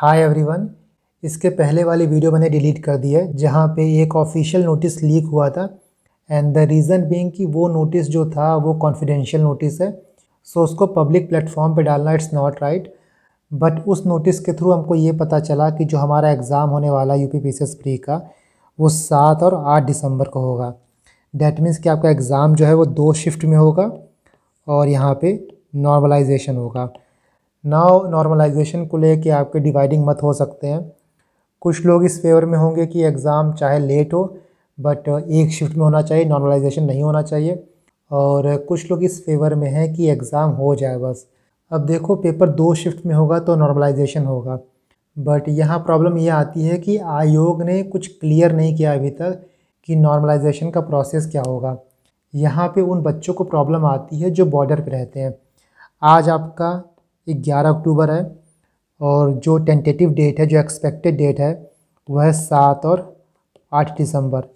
Hi everyone. इसके पहले वाली वीडियो मैंने डिलीट कर दी है जहाँ पे एक ऑफिशियल नोटिस लीक हुआ था एंड द रीज़न बीइंग कि वो नोटिस जो था वो कॉन्फिडेंशियल नोटिस है, सो उसको पब्लिक प्लेटफॉर्म पे डालना इट्स नॉट राइट। बट उस नोटिस के थ्रू हमको ये पता चला कि जो हमारा एग्ज़ाम होने वाला यूपी पीसीएस प्री का वो 7 और 8 दिसंबर को होगा। डैट मीन्स कि आपका एग्ज़ाम जो है वो 2 शिफ्ट में होगा और यहाँ पे नॉर्मलाइजेशन होगा। नाउ नॉर्मलाइजेशन को लेके आपके डिवाइडिंग मत हो सकते हैं। कुछ लोग इस फेवर में होंगे कि एग्ज़ाम चाहे लेट हो बट एक शिफ्ट में होना चाहिए, नॉर्मलाइजेशन नहीं होना चाहिए। और कुछ लोग इस फेवर में हैं कि एग्ज़ाम हो जाए बस। अब देखो, पेपर 2 शिफ्ट में होगा तो नॉर्मलाइजेशन होगा, बट यहाँ प्रॉब्लम ये आती है कि आयोग ने कुछ क्लियर नहीं किया अभी तक कि नॉर्मलाइजेशन का प्रोसेस क्या होगा। यहाँ पे उन बच्चों को प्रॉब्लम आती है जो बॉर्डर पे रहते हैं। आज आपका 11 अक्टूबर है और जो टेंटेटिव डेट है, जो एक्सपेक्टेड डेट है, वह है 7 और 8 दिसंबर।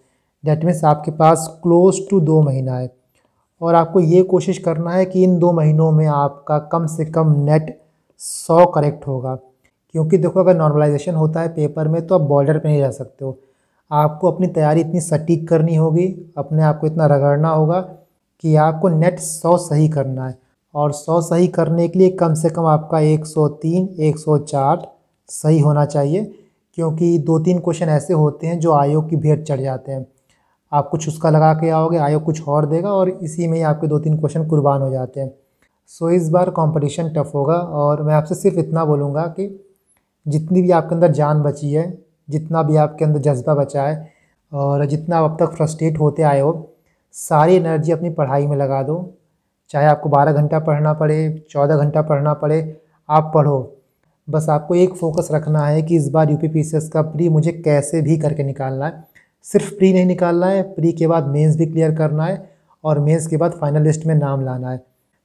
डेट मीन्स आपके पास क्लोज टू 2 महीना है और आपको ये कोशिश करना है कि इन 2 महीनों में आपका कम से कम नेट 100 करेक्ट होगा। क्योंकि देखो, अगर नॉर्मलाइजेशन होता है पेपर में तो आप बॉर्डर पे नहीं रह सकते हो। आपको अपनी तैयारी इतनी सटीक करनी होगी, अपने आप को इतना रगड़ना होगा कि आपको नेट 100 सही करना है। और 100 सही करने के लिए कम से कम आपका 103, 104 सही होना चाहिए। क्योंकि 2-3 क्वेश्चन ऐसे होते हैं जो आयोग की भेंट चढ़ जाते हैं। आप कुछ उसका लगा के आओगे, आयोग कुछ और देगा और इसी में ही आपके 2-3 क्वेश्चन कुर्बान हो जाते हैं। सो इस बार कंपटीशन टफ होगा और मैं आपसे सिर्फ इतना बोलूँगा कि जितनी भी आपके अंदर जान बची है, जितना भी आपके अंदर जज्बा बचा है और जितना अब तक फ्रस्ट्रेट होते आए हो, सारी एनर्जी अपनी पढ़ाई में लगा दो। चाहे आपको 12 घंटा पढ़ना पड़े, 14 घंटा पढ़ना पड़े, आप पढ़ो। बस आपको एक फ़ोकस रखना है कि इस बार यूपी पीसीएस का प्री मुझे कैसे भी करके निकालना है। सिर्फ प्री नहीं निकालना है, प्री के बाद मेंस भी क्लियर करना है और मेंस के बाद फाइनल लिस्ट में नाम लाना है।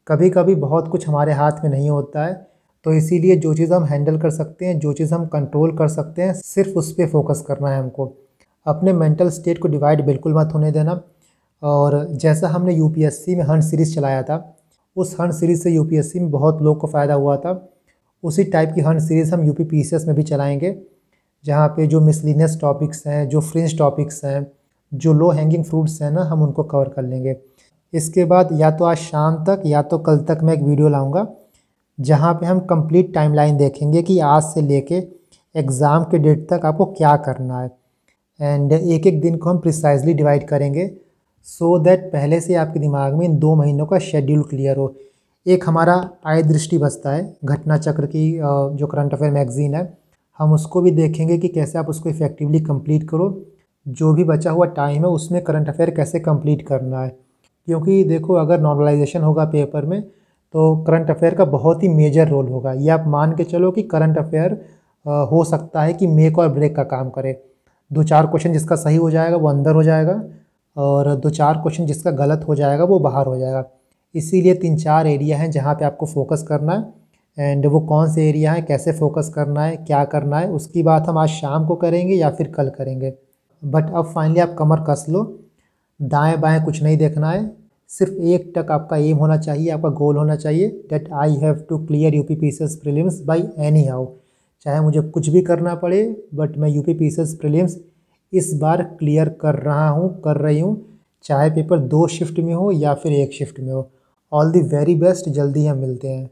कभी कभी बहुत कुछ हमारे हाथ में नहीं होता है, तो इसीलिए जो चीज़ हम हैंडल कर सकते हैं, जो चीज़ हम कंट्रोल कर सकते हैं, सिर्फ उस पर फोकस करना है हमको। अपने मेंटल स्टेट को डिवाइड बिल्कुल मत होने देना। और जैसा हमने यूपीएससी में हंट सीरीज़ चलाया था, उस हंट सीरीज़ से यूपीएससी में बहुत लोग को फ़ायदा हुआ था। उसी टाइप की हंट सीरीज़ हम यूपी पीसीएस में भी चलाएंगे, जहाँ पे जो मिसलिनियस टॉपिक्स हैं, जो फ्रिंज टॉपिक्स हैं, जो लो हैंगिंग फ्रूट्स हैं ना, हम उनको कवर कर लेंगे। इसके बाद या तो आज शाम तक या तो कल तक मैं एक वीडियो लाऊंगा जहाँ पे हम कंप्लीट टाइमलाइन देखेंगे कि आज से लेके एग्ज़ाम के डेट तक आपको क्या करना है। एंड एक एक दिन को हम प्रिसाइजली डिवाइड करेंगे सो दैट पहले से आपके दिमाग में इन 2 महीनों का शेड्यूल क्लियर हो। एक हमारा आय दृष्टि बचता है, घटना चक्र की जो करंट अफेयर मैगज़ीन है, हम उसको भी देखेंगे कि कैसे आप उसको इफ़ेक्टिवली कंप्लीट करो। जो भी बचा हुआ टाइम है उसमें करंट अफेयर कैसे कंप्लीट करना है। क्योंकि देखो, अगर नॉर्मलाइजेशन होगा पेपर में तो करंट अफेयर का बहुत ही मेजर रोल होगा। ये आप मान के चलो कि करंट अफेयर हो सकता है कि मेक और ब्रेक का काम करे। 2-4 क्वेश्चन जिसका सही हो जाएगा वो अंदर हो जाएगा और 2-4 क्वेश्चन जिसका गलत हो जाएगा वो बाहर हो जाएगा। इसीलिए 3-4 एरिया हैं जहाँ पे आपको फोकस करना है। एंड वो कौन से एरिया हैं, कैसे फोकस करना है, क्या करना है, उसकी बात हम आज शाम को करेंगे या फिर कल करेंगे। बट अब फाइनली आप कमर कस लो, दाएं बाएं कुछ नहीं देखना है। सिर्फ एक टक आपका एम होना चाहिए, आपका गोल होना चाहिए, that I have to clear UP PCS prelims by anyhow. चाहे मुझे कुछ भी करना पड़े बट मैं यूपी पीसीएस प्रीलिम्स इस बार क्लियर कर रहा हूँ, कर रही हूँ। चाहे पेपर 2 शिफ्ट में हो या फिर 1 शिफ्ट में हो। All the very best. जल्दी हम मिलते हैं।